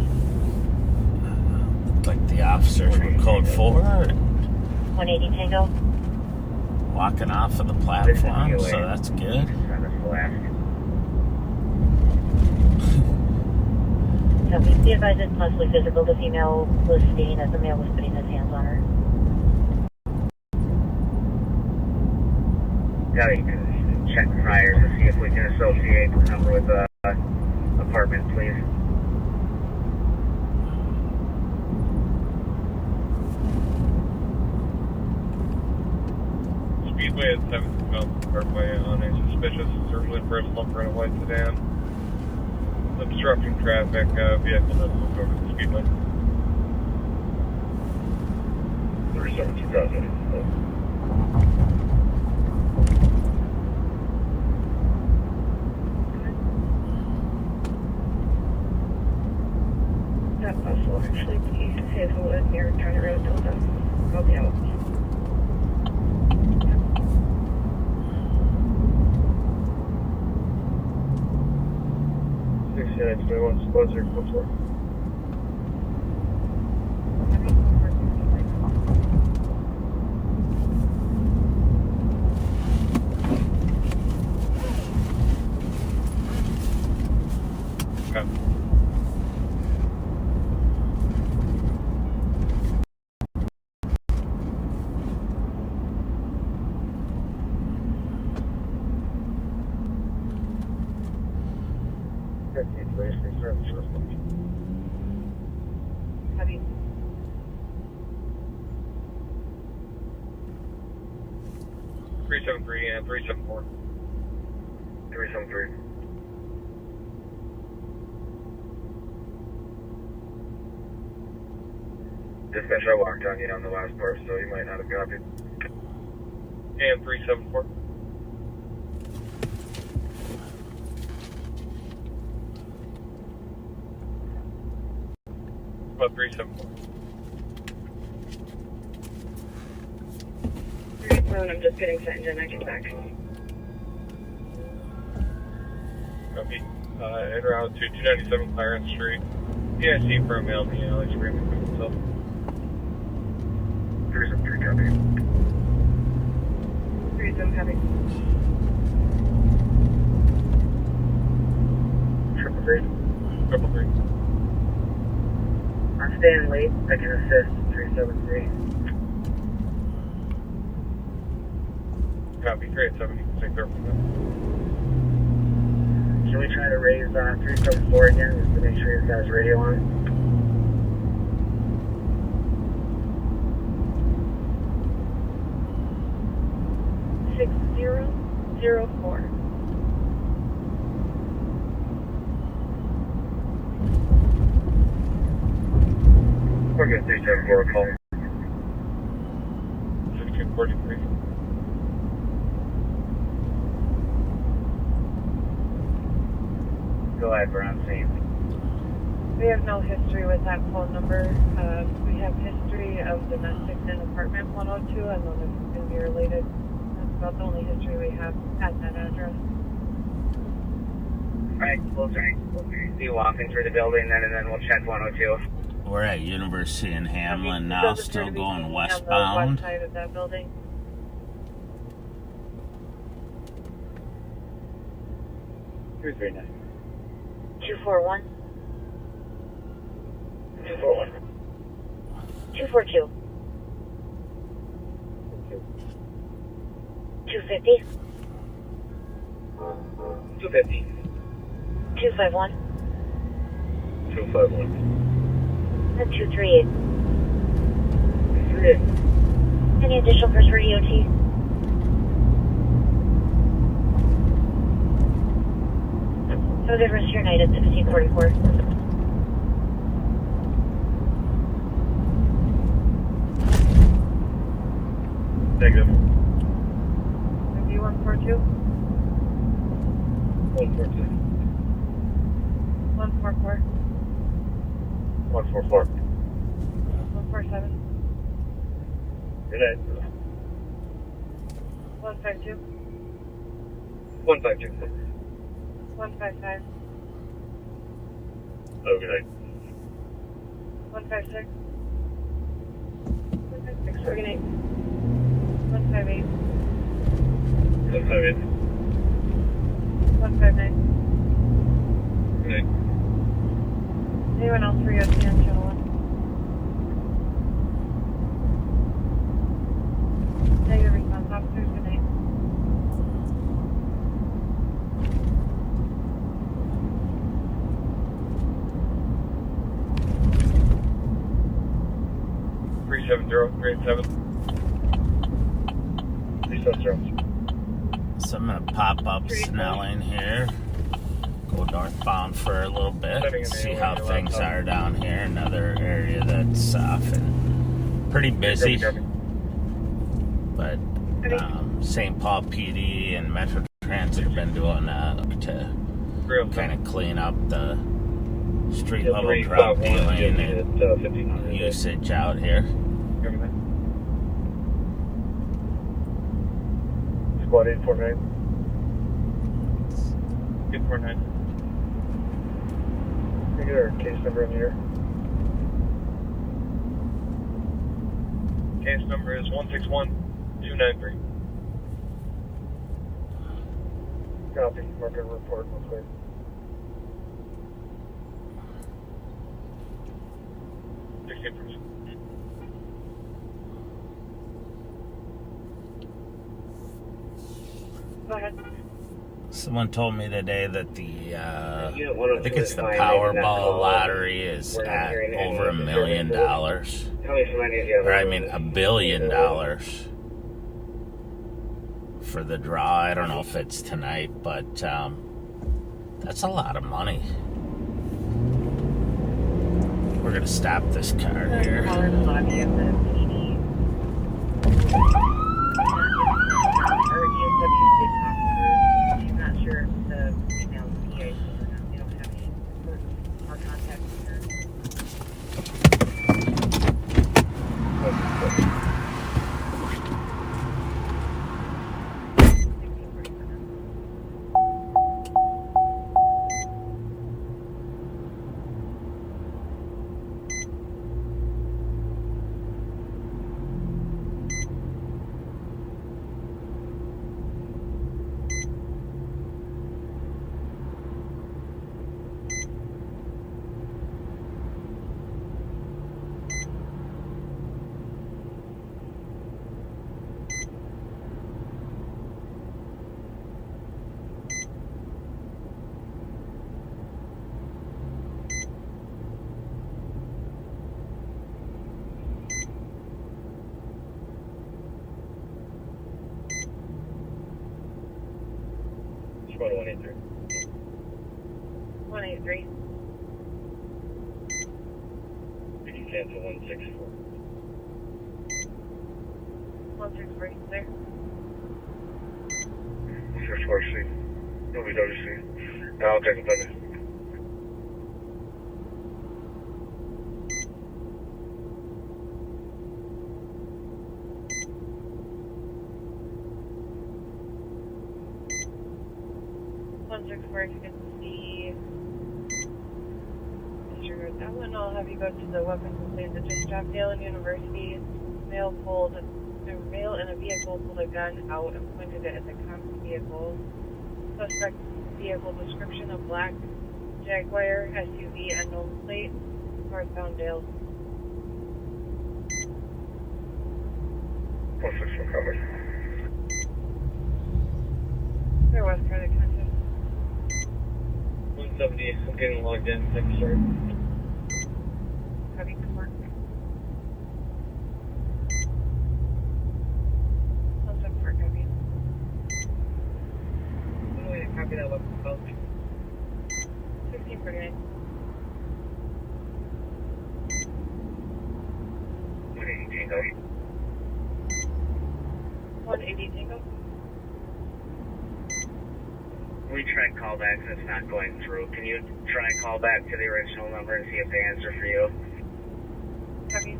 Like the officers were code 4 180 Tango. walking off of the platform, so that's good. So we be advised it's possibly physical. The female was staying as the male was putting his hands on her. Yeah, you can check priors to see if we can associate the number with the apartment, please. Speedway at 7th Mountain Parkway on a suspicious surveillance person over in a white sedan. Obstructing traffic, vehicle that moved over the speedway. 372,000. That bus will actually be Hazelwood near County Road Delta. I'll be out. Heavy. Three 373 and 374. 373. Dispatch, I walked on you on the last part, so you might not have copied. And 374. About 374. I'm just getting set engine. I get back. Copy. En route to 297 Clarence Street. PIC for a male in the alley screaming for himself. 373, copy. 37 heavy. 333. I'm staying late. I can assist. 373. Copy. 387. You can take there from there. Can we try to raise 374 again, just to make sure he's got his radio on? Six 004. We're good. 374 call. 1643. Go ahead, we're on scene. We have no history with that phone number. We have history of domestics in apartment 102. I don't know if it's going to be related. That's about the only history we have at that address. Alright, we'll see you walking through the building then, and then we'll check 102. We're at University in Hamlin It now, does appear still to be going on the westbound. west side of that building. Here's 39. 241. 241. 242. 250. 250. 251. 251. And 238. 38. Any additional press for EOT? Have a good rest of your night at 1644. Negative. Review 142. 142. 144. 144. 147. Good night. 152. 152. 155. Oh, good night. 156. 156. Good night. 158. 158. 159. Good night. Anyone else for EOT on channel 1? Negative response officers. Good night. Three 387. 370. So I'm gonna pop up Snelling here. Go northbound for a little bit. See how things are down here. Another area that's and pretty busy. But St. Paul PD and Metro Transit have been doing to kind of clean up the street level drug dealing and usage out here. Squad 849. 849. Can you get our case number in here? Case number is 161293. Copy. Market report real quick. Go ahead. Someone told me today that the I Unit think it's the 102 Powerball lottery is at over $1 million. Tell me from any of the other. Or I mean $1 billion for the draw. I don't know if it's tonight, but that's a lot of money. We're gonna stop this car here. Caller in the lobby of the PD. She's not sure if the female PA is or not. We don't have any more contact with her. Squad 183. 183. Did you cancel 164? 163. There. 646. WWC. I'll take it, buddy. Where you can see disregard that one. I'll have you go to the weapons and things that just dropped. Dale University. Male in a vehicle pulled a gun out and pointed it at the cop's vehicle. Suspect vehicle description of black Jaguar SUV unknown plate. Northbound Dale. 161 covered. There was cardiac connection. 170, I'm getting logged in. Thank you, sir. Copy, good work. I'll check for copy. What do we copy that one about? 1649. 180 Tango. 180 Tango. We tried callbacks and it's not going through. Can you try and call back to the original number and see if they answer for you? Copy.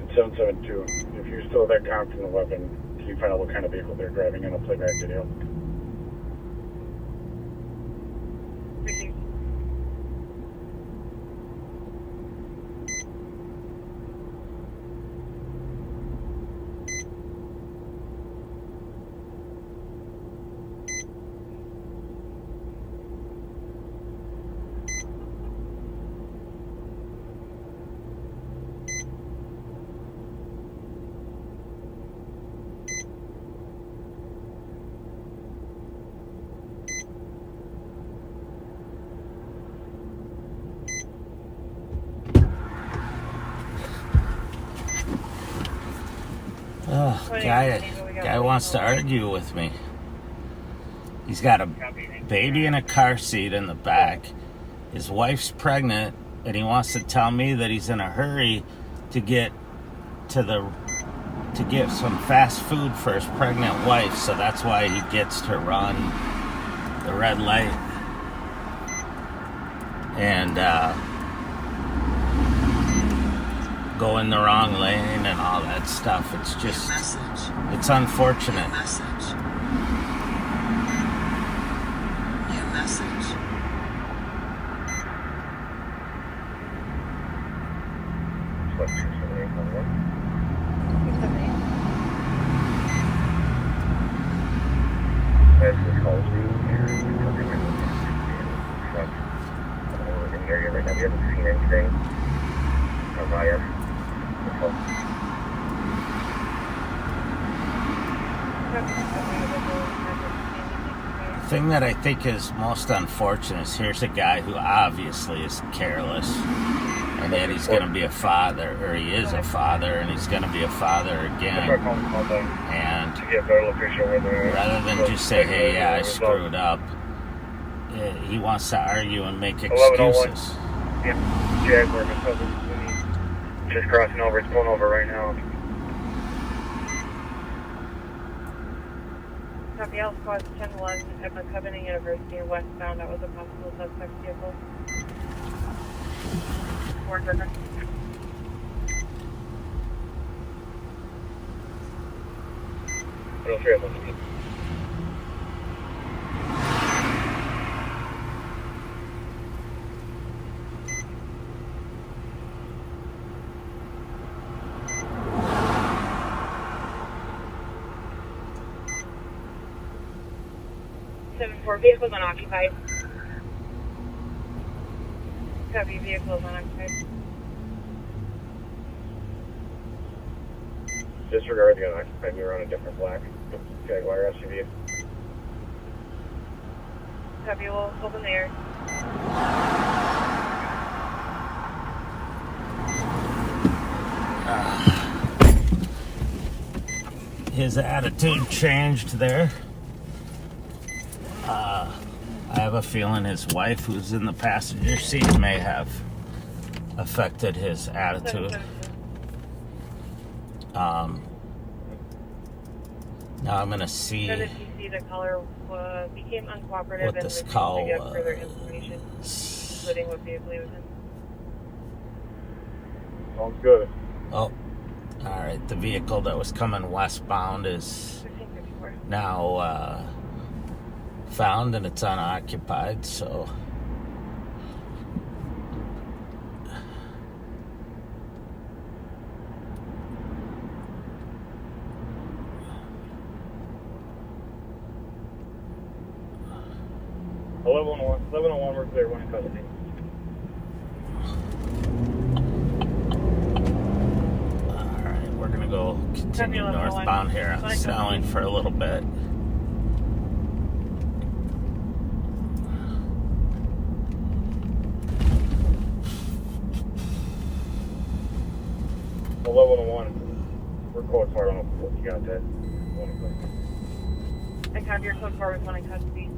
It's 772. If you're still at Compton 11, can you find out what kind of vehicle they're driving and I'll play back video? Received. Oh, guy wants to argue with me. He's got a baby in a car seat in the back. His wife's pregnant, and he wants to tell me that he's in a hurry to get some fast food for his pregnant wife. So that's why he gets to run the red light and go in the wrong lane and all that stuff. It's just, it's unfortunate. New message. What's 27811? 678. As this calls you, and you're working in front or in the area right now. We haven't seen anything from Ryan. The thing that I think is most unfortunate is here's a guy who obviously is careless, and yet he's going to be a father, or he is a father, and he's going to be a father again. And rather than just say, hey, yeah, I screwed up, he wants to argue and make excuses. Yeah, Jaguar, just crossing over. It's pulling over right now. Copy, L squad 10-1 at McCoven University westbound. That was a possible suspect vehicle. Warren Burger. Real fair, let's see. Vehicles unoccupied. Copy, vehicles unoccupied. Disregard the unoccupied. We were on a different black Jaguar SUV. Copy, we'll open the air. His attitude changed there. I have a feeling his wife, who's in the passenger seat, may have affected his attitude. Now I'm going to see The caller became uncooperative what and this refused call to give further information, including what vehicle he was in. Sounds good. Oh, all right. The vehicle that was coming westbound is 1554. now found, and it's unoccupied, so Eleven on one, we're clear, one in custody. Alright, we're gonna go continue 1101. northbound here. I'm snowing for a little bit. We're code 4. I don't know if you got that. I have your code 4 with one in custody.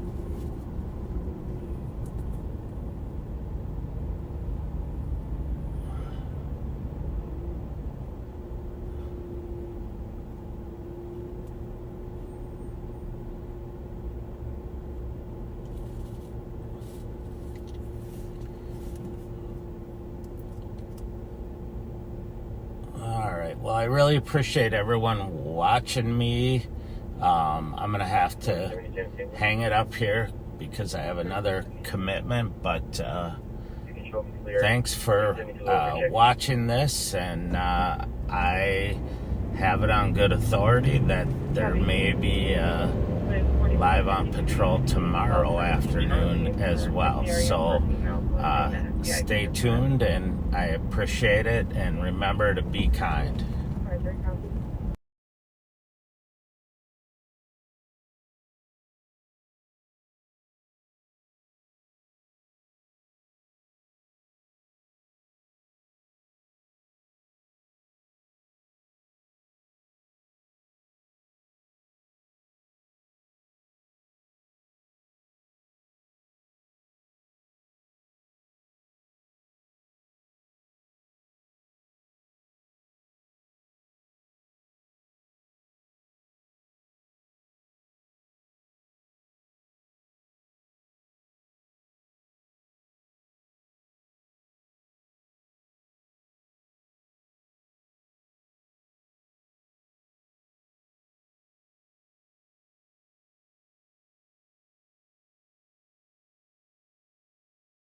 Alright, well, I really appreciate everyone watching me. I'm going to have to hang it up here because I have another commitment, but thanks for watching this, and I have it on good authority that there may be live on patrol tomorrow afternoon as well. So stay tuned, and I appreciate it, and remember to be kind.